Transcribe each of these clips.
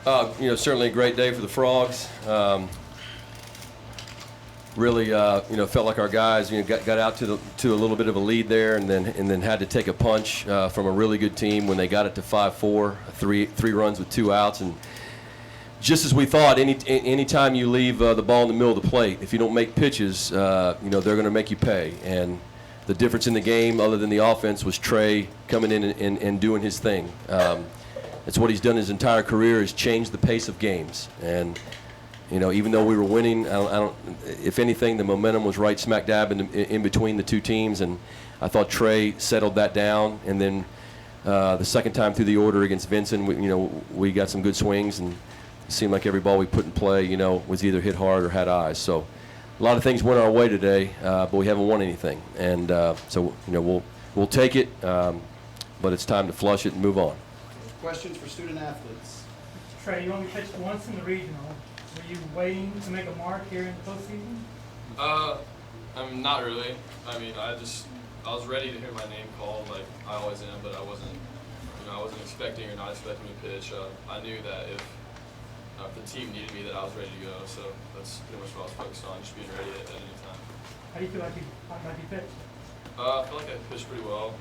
Certainly a great day for the Frogs. Really, felt like our guys, got out to a little bit of a lead there, and then had to take a punch from a really good team when they got it to 5-4, three runs with 2 outs, and just as we thought, any time you leave the ball in the middle of the plate, if you don't make pitches, they're going to make you pay. And the difference in the game, other than the offense, was Trey coming in and doing his thing. It's what he's done his entire career, is changed the pace of games. And even though we were winning, if anything, the momentum was right smack dab in between the two teams, and I thought Trey settled that down. And then the second time through the order against Vincent, we got some good swings, and it seemed like every ball we put in play, was either hit hard or had eyes. So a lot of things went our way today, but we haven't won anything, and so we'll take it, but it's time to flush it and move on. Questions for student athletes? Trey, you only pitched once in the regional. Were you waiting to make a mark here in the postseason? Not really. I was ready to hear my name called, like I always am, but I wasn't expecting or not expecting to pitch. I knew that if the team needed me, that I was ready to go. So that's pretty much what I was focused on, just being ready at any time. How do you feel like you pitched? I feel like I pitched pretty well.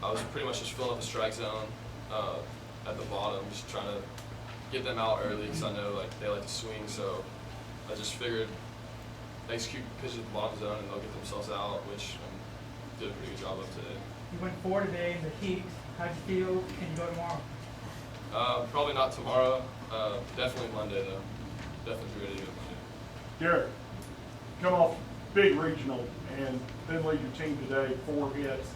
I was pretty much just filling up the strike zone at the bottom, just trying to get them out early because I know they like to swing. So I just figured execute pitches at the bottom zone and they'll get themselves out, which I did a pretty good job of today. You went 4 today in the heat. How'd you feel? Can you go tomorrow? Probably not tomorrow. Definitely Monday though. Definitely ready to go Monday. Garrett, come off big regional and then lead your team today, 4 hits.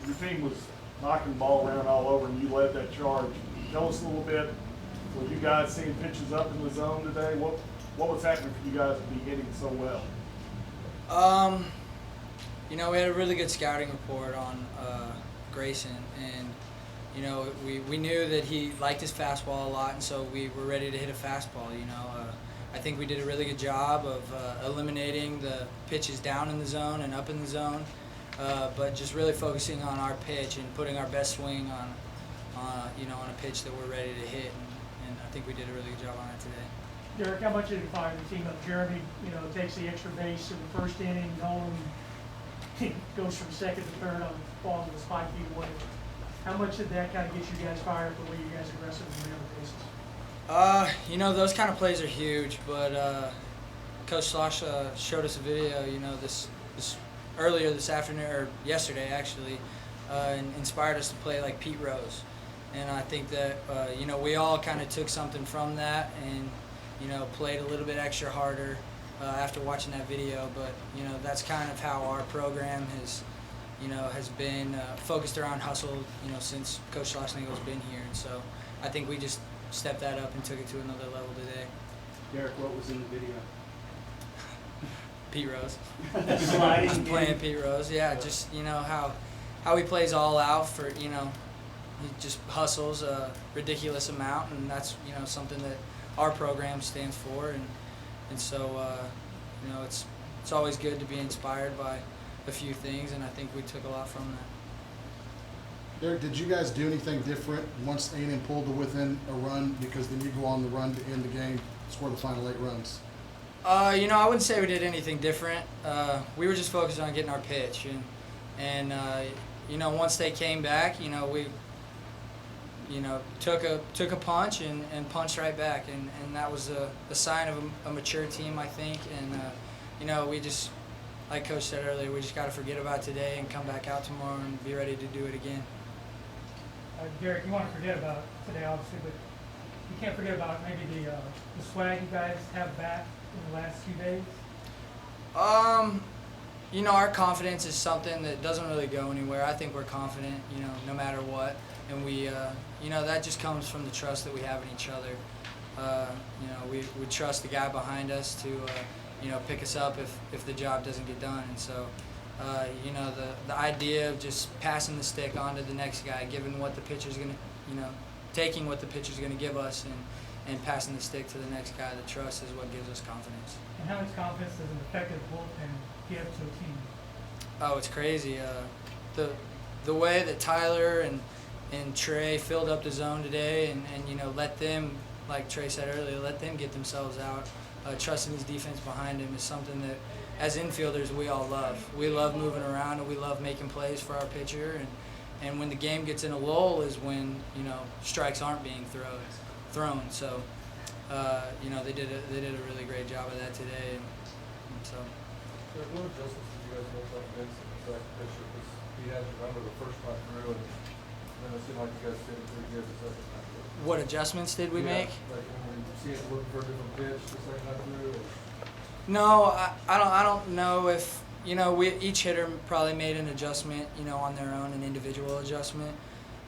Your team was knocking the ball around all over and you led that charge. Tell us a little bit, were you guys seeing pitches up in the zone today? What was happening for you guys to be hitting so well? We had a really good scouting report on Grayson, and we knew that he liked his fastball a lot, and so we were ready to hit a fastball. I think we did a really good job of eliminating the pitches down in the zone and up in the zone, but just really focusing on our pitch and putting our best swing on a pitch that we're ready to hit, and I think we did a really good job on it today. Derek, how much did it fire the team up? Jeremy, takes the extra base in the first inning. Nolan goes from second to third on the ball to the 5 feet away. How much did that kind of get you guys fired up, the way you guys aggressive in the other bases? Those kind of plays are huge, but Coach Slosh showed us a video, this earlier this afternoon, or yesterday actually, and inspired us to play like Pete Rose. And I think that, we all kind of took something from that and, played a little bit extra harder after watching that video. But, that's kind of how our program has been focused around hustle, since Coach Schlossnagel's been here. And so I think we just stepped that up and took it to another level today. Derek, what was in the video? Pete Rose. Sliding Playing Pete Rose, yeah. Just how he plays all out for he just hustles a ridiculous amount, and that's something that our program stands for, and so it's always good to be inspired by a few things, and I think we took a lot from that. Derek, did you guys do anything different once A&M pulled to within a run, because then you go on the run to end the game, score the final 8 runs? I wouldn't say we did anything different. We were just focused on getting our pitch, and once they came back, we took a punch and punched right back, and that was a sign of a mature team, I think. And we just, like Coach said earlier, we just got to forget about today and come back out tomorrow and be ready to do it again. Derek, you want to forget about today, obviously, but you can't forget about maybe the swag you guys have back in the last few days. Our confidence is something that doesn't really go anywhere. I think we're confident, no matter what. And we, that just comes from the trust that we have in each other. We trust the guy behind us to, pick us up if the job doesn't get done. And so, the idea of just passing the stick on to the next guy, giving what the pitcher's going to, taking what the pitcher's going to give us and passing the stick to the next guy, the trust is what gives us confidence. And how much confidence does an effective bullpen give to a team? Oh, it's crazy. The way that Tyler and Trey filled up the zone today, and you know, let them, like Trey said earlier, let them get themselves out. Trusting his defense behind him is something that, as infielders, we all love. We love moving around, and we love making plays for our pitcher. And when the game gets in a lull is when, you know, strikes aren't being thrown. So, you know, they did a really great job of that today. And so. What adjustments did you guys make on Vince in the second pitcher? Because he had the number the first time through, and then it seemed like you guys did it pretty good the second time through. What adjustments did we make? Like when we see it looking for a different pitch the second time through. Or? No, I don't know if, you know, each hitter probably made an adjustment, you know, on their own, an individual adjustment.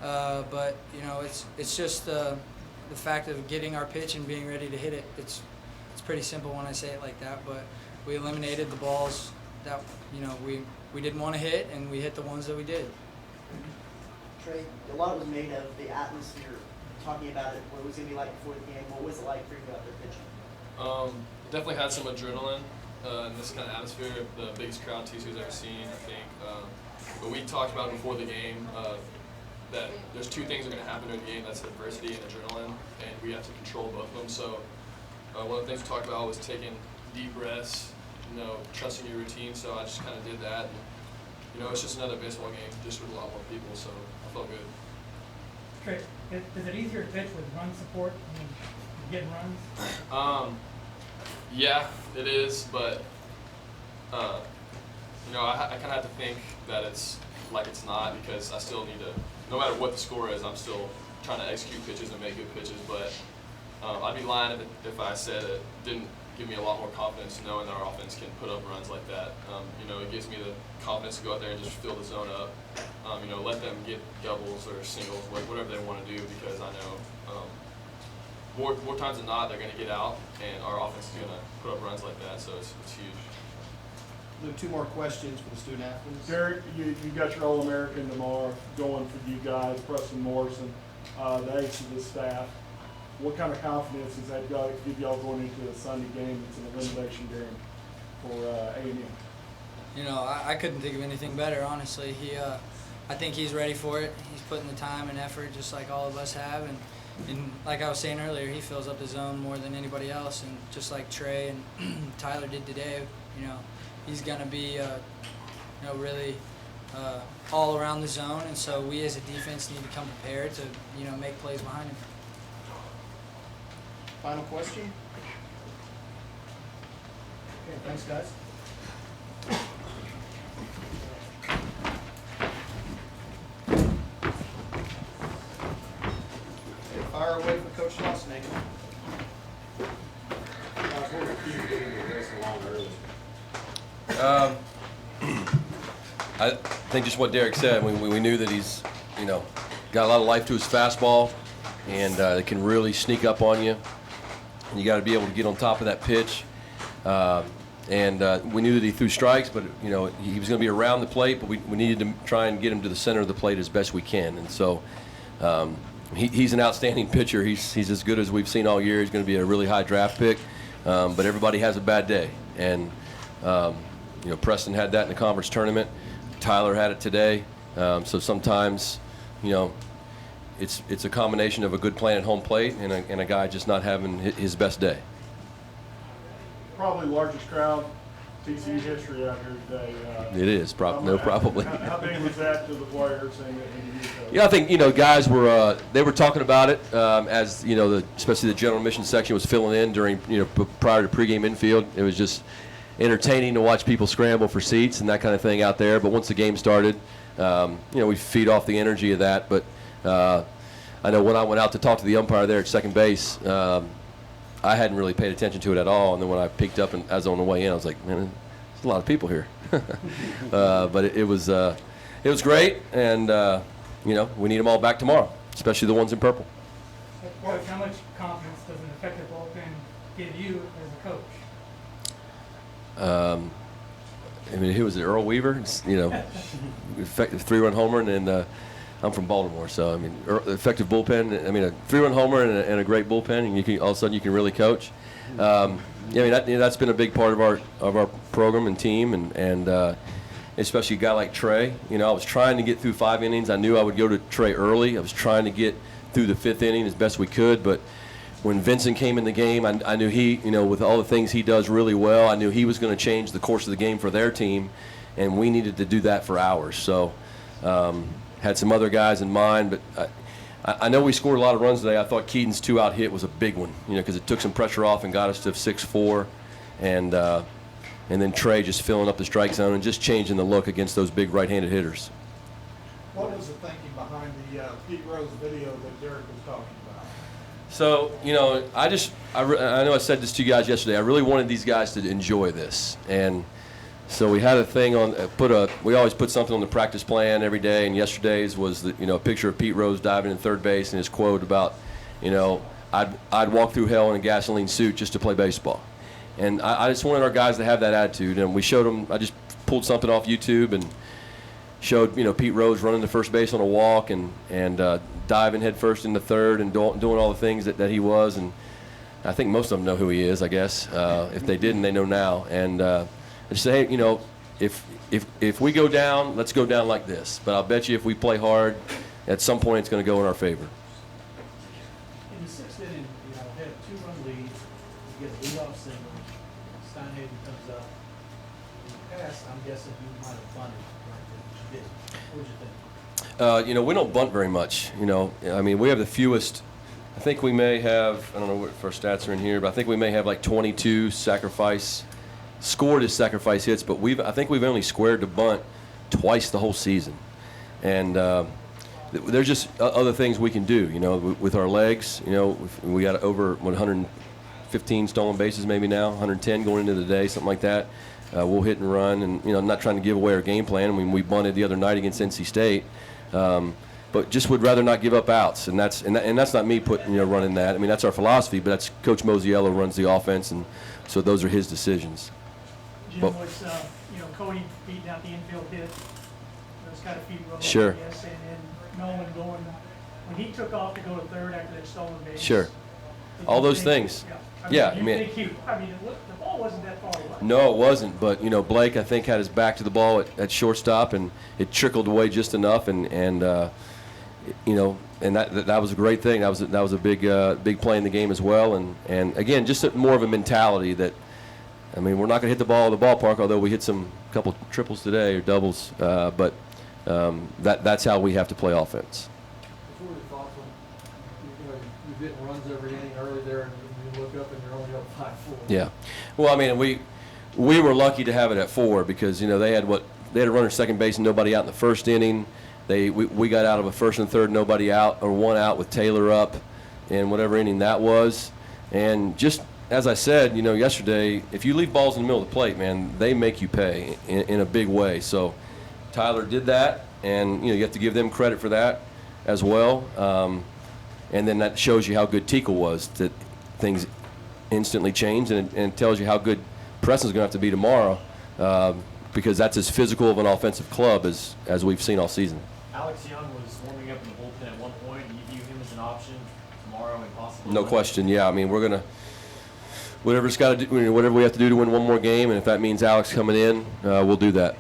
But you know, it's just the fact of getting our pitch and being ready to hit it. It's pretty simple when I say it like that. But we eliminated the balls that, you know, we didn't want to hit, and we hit the ones that we did. Trey, a lot was made of the atmosphere, talking about it, what it was going to be like before the game. What was it like for you out there pitching? Definitely had some adrenaline in this kind of atmosphere. The biggest crowd TCU's ever seen, I think. But we talked about before the game that there's two things that are going to happen during the game. That's adversity and adrenaline, and we have to control both of them. So one of the things we talked about was taking deep breaths, you know, trusting your routine. So I just kind of did that. And, you know, it's just another baseball game, just with a lot more people. So I felt good. Trey, is it easier to pitch with run support? I mean, getting runs? Yeah, it is, but you know, I kind of have to think that it's like it's not, because I still need to, no matter what the score is, I'm still trying to execute pitches and make good pitches. But I'd be lying if I said it didn't give me a lot more confidence knowing that our offense can put up runs like that. You know, it gives me the confidence to go out there and just fill the zone up. You know, let them get doubles or singles, whatever they want to do, because I know more times than not they're going to get out, and our offense is going to put up runs like that. So it's huge. Luke, 2 more questions for the student athletes. Derek, you got your All-American tomorrow going for you guys, Preston Morrison, the ace of the staff. What kind of confidence has that got to give y'all going into a Sunday game? It's an elimination game for A&M. You know, I couldn't think of anything better, honestly. I think he's ready for it. He's putting the time and effort just like all of us have. And like I was saying earlier, he fills up the zone more than anybody else. And just like Trey and Tyler did today, you know, he's going to be, you know, really all around the zone. And so we as a defense need to come prepared to, you know, make plays behind him. Final question? Okay, thanks, guys. Okay, fire away for Coach Schlossnagle. I think just what Derek said. We knew that he's, you know, got a lot of life to his fastball, and it can really sneak up on you. And you got to be able to get on top of that pitch. And we knew that he threw strikes, but you know he was going to be around the plate. But we needed to try and get him to the center of the plate as best we can. And so he's an outstanding pitcher. He's as good as we've seen all year. He's going to be a really high draft pick. But everybody has a bad day, and you know, Preston had that in the conference tournament. Tyler had it today. So sometimes, you know, it's a combination of a good plan at home plate and a guy just not having his best day. Probably largest crowd TCU history out here today. It is, probably. How big was that to the players and you, Coach? Yeah, I think, you know, guys were they were talking about it as, you know, especially the general admission section was filling in during, you know, prior to pregame infield. It was just entertaining to watch people scramble for seats and that kind of thing out there. But once the game started, you know, we feed off the energy of that. But I know when I went out to talk to the umpire there at second base, I hadn't really paid attention to it at all. And then when I picked up and as on the way in, I was like, man, there's a lot of people here. But it was great, and you know, we need them all back tomorrow, especially the ones in purple. Coach, how much confidence does an effective bullpen give you as a coach? I mean, who was it? Earl Weaver? It's, you know, effective 3-run homer, and I'm from Baltimore, so I mean, effective bullpen. I mean, a 3-run homer and a great bullpen, and you can all of a sudden you can really coach. Yeah, I mean that's been a big part of our program and team, and especially a guy like Trey. You know, I was trying to get through 5 innings. I knew I would go to Trey early. I was trying to get through the 5th inning as best we could, but when Vincent came in the game, I knew he, you know, with all the things he does really well, I knew he was going to change the course of the game for their team, and we needed to do that for ours. So had some other guys in mind, but I know we scored a lot of runs today. I thought Keaton's 2-out hit was a big one, you know, because it took some pressure off and got us to 6-4, and then Trey just filling up the strike zone and just changing the look against those big right-handed hitters. What was the thinking behind the Pete Rose video that Derek was talking about? So, you know, I know I said this to you guys yesterday. I really wanted these guys to enjoy this, and so we had a thing on. We always put something on the practice plan every day, and yesterday's was a picture of Pete Rose diving in third base and his quote about, you know, I'd walk through hell in a gasoline suit just to play baseball, and I just wanted our guys to have that attitude, and we showed them. I just pulled something off YouTube and showed, you know, Pete Rose running to first base on a walk and diving head first into third and doing all the things that he was, and I think most of them know who he is, I guess. If they didn't, they know now. And I just say, hey, you know, if we go down, let's go down like this. But I'll bet you if we play hard, at some point it's going to go in our favor. In the 6th inning, you know, had a 2-run lead, you get a leadoff single, Steinhagen comes up. In the past, I'm guessing you might have bunted right there, but you didn't. What would you think? You know, we don't bunt very much. You know, I mean, we have the fewest. I think we may have, I don't know what our stats are in here, but I think we may have like 22 scored as sacrifice hits, but I think we've only squared to bunt twice the whole season. And there's just other things we can do, you know, with our legs. You know, we got over 115 stolen bases maybe now, 110 going into the day, something like that. We'll hit and run, and, you know, I'm not trying to give away our game plan. I mean, we bunted the other night against NC State. But just would rather not give up outs, and that's not me running that. I mean, that's our philosophy, but that's Coach Mosiello runs the offense, and so those are his decisions. Jim, was, you know, Cody beating out the infield hit, those kind of feet rolling, Sure. yes, and then Nolan going, when he took off to go to third after that stolen base. Sure. did All you those think- things. Yeah. Yeah, You think the ball wasn't that far away. No, it wasn't. But, you know, Blake, I think, had his back to the ball at shortstop, and it trickled away just enough. And you know, and that was a great thing. That was a big play in the game as well. And again, just more of a mentality that, I mean, we're not going to hit the ball at the ballpark, although we hit some couple triples today or doubles. But that's how we have to play offense. What were your thoughts on, you're getting runs every inning early there, and you look up and you're only up 5-4? Yeah. Well, I mean, we were lucky to have it at 4 because, you know, they had a runner at second base and nobody out in the first inning. We got out of a first and third, nobody out, or 1 out with Taylor up in whatever inning that was. And just as I said, you know, yesterday, if you leave balls in the middle of the plate, man, they make you pay in a big way. So Tyler did that, and, you know, you have to give them credit for that as well. And then that shows you how good Tickle was, that things instantly changed, and it tells you how good Preston's going to have to be tomorrow, because that's as physical of an offensive club as we've seen all season. Alex Young was warming up in the bullpen at one point. Do you view him as an option tomorrow and possibly? No question. Yeah, I mean, we're gonna whatever we have to do to win one more game, and if that means Alex coming in, we'll do that.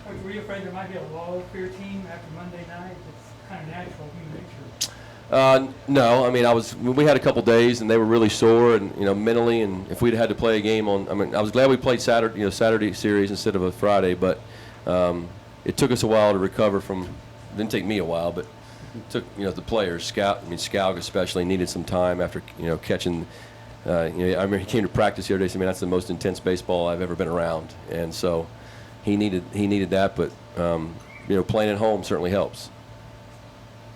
Coach, were you afraid there might be a lull for your team after Monday night? It's kind of natural, human nature. No, I mean, we had a couple days, and they were really sore, and, you know, mentally. And if we'd had to play a game I was glad we played Saturday series instead of a Friday, but it took us a while to recover from. It didn't take me a while, but it took, you know, the players. Scout especially needed some time after, you know, catching. I remember he came to practice the other day. So, I mean, that's the most intense baseball I've ever been around, and so he needed that. But you know, playing at home certainly helps.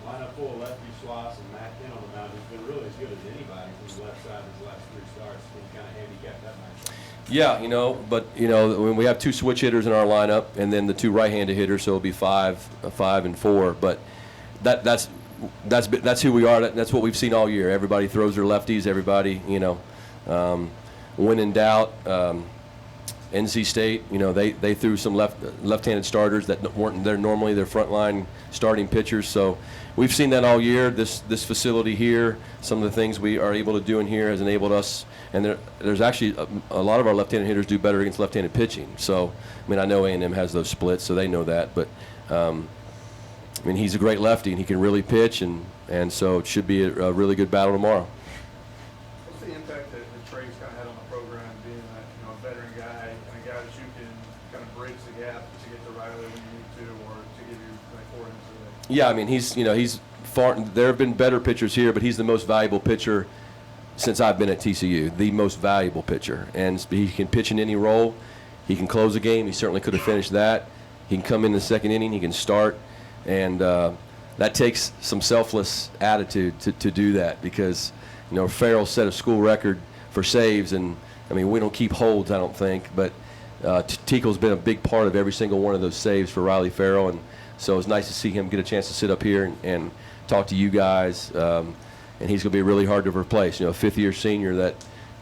Lineup full of lefty Schloss and Matt Kent on the mound has been really as good as anybody from the left side in his last 3 starts. Can you kind of handicap that matchup? Yeah, you know, but, you know, when we have 2 switch hitters in our lineup, and then the 2 right-handed hitters, so it'll be 5 and 4. But that's who we are. That's what we've seen all year. Everybody throws their lefties. Everybody, you know, when in doubt. NC State, they threw some left-handed starters that weren't there normally, their frontline starting pitchers. So we've seen that all year. This facility here, some of the things we are able to do in here has enabled us. And there's actually a lot of our left-handed hitters do better against left-handed pitching. So, I mean, I know A&M has those splits, so they know that. But, I mean, he's a great lefty, and he can really pitch, and so it should be a really good battle tomorrow. What's the impact that Trey's kind of had on the program, being a veteran guy and a guy that you can kind of bridge the gap to get to Riley when you need to, or to give you for him today? Yeah, I mean, he's far. There have been better pitchers here, but he's the most valuable pitcher since I've been at TCU, the most valuable pitcher. And he can pitch in any role. He can close a game. He certainly could have finished that. He can come in the second inning. He can start. And that takes some selfless attitude to do that, because, Farrell set a school record for saves. And, I mean, we don't keep holds, I don't think. But Tico's been a big part of every single one of those saves for Riley Farrell. And so it's nice to see him get a chance to sit up here and talk to you guys. And he's going to be really hard to replace. A fifth-year senior that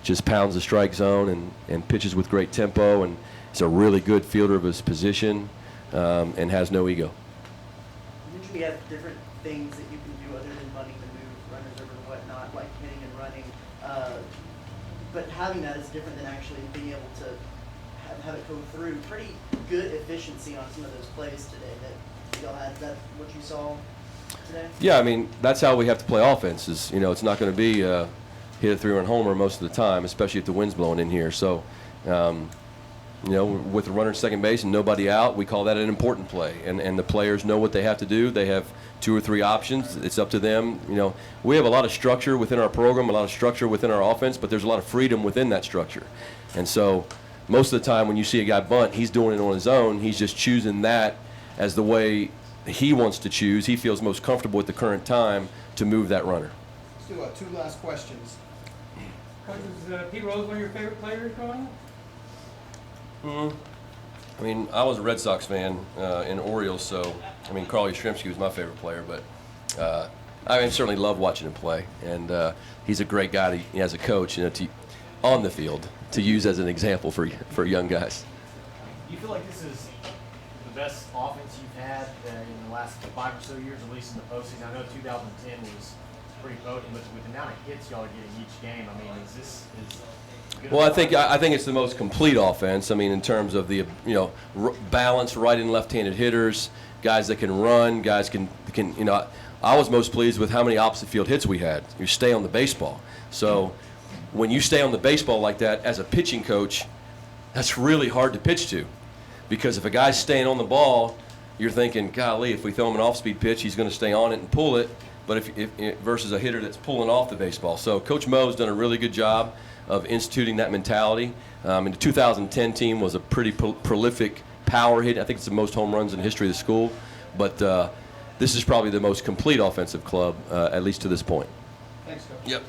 just pounds the strike zone and pitches with great tempo, and he's a really good fielder of his position, and has no ego. You mentioned we have different things that you can do other than running to move runners over and whatnot, like hitting and running. But having that is different than actually being able to have it go through. Pretty good efficiency on some of those plays today that y'all had. Is that what you saw today? Yeah, I mean, that's how we have to play offense. It's not going to be hit it through and homer most of the time, especially if the wind's blowing in here. So, with the runner at second base and nobody out, we call that an important play. And the players know what they have to do. They have 2 or 3 options. It's up to them. We have a lot of structure within our program, a lot of structure within our offense, but there's a lot of freedom within that structure. And so most of the time when you see a guy bunt, he's doing it on his own. He's just choosing that as the way he wants to choose. He feels most comfortable at the current time to move that runner. Let's do 2 last questions. Coach, was Pete Rose one of your favorite players growing up? I mean, I was a Red Sox fan in Orioles, so, I mean, Carl Yastrzemski was my favorite player, but I certainly love watching him play, and he's a great guy as a coach, on the field, to use as an example for young guys. Do you feel like this is the best offense you've had in the last 5 or so years, at least in the postseason? I know 2010 was pretty potent, but with the amount of hits y'all are getting each game, I mean, is this good? Well, I think it's the most complete offense. I mean, in terms of the balance, right and left-handed hitters, guys that can run, guys can. I was most pleased with how many opposite field hits we had. You stay on the baseball. So when you stay on the baseball like that as a pitching coach, that's really hard to pitch to, because if a guy's staying on the ball, you're thinking, golly, if we throw him an off-speed pitch, he's going to stay on it and pull it. But if versus a hitter that's pulling off the baseball. So Coach Moe's done a really good job of instituting that mentality. And the 2010 team was a pretty prolific power hit. I think it's the most home runs in the history of the school. But this is probably the most complete offensive club, at least to this point. Thanks, Coach. Yep.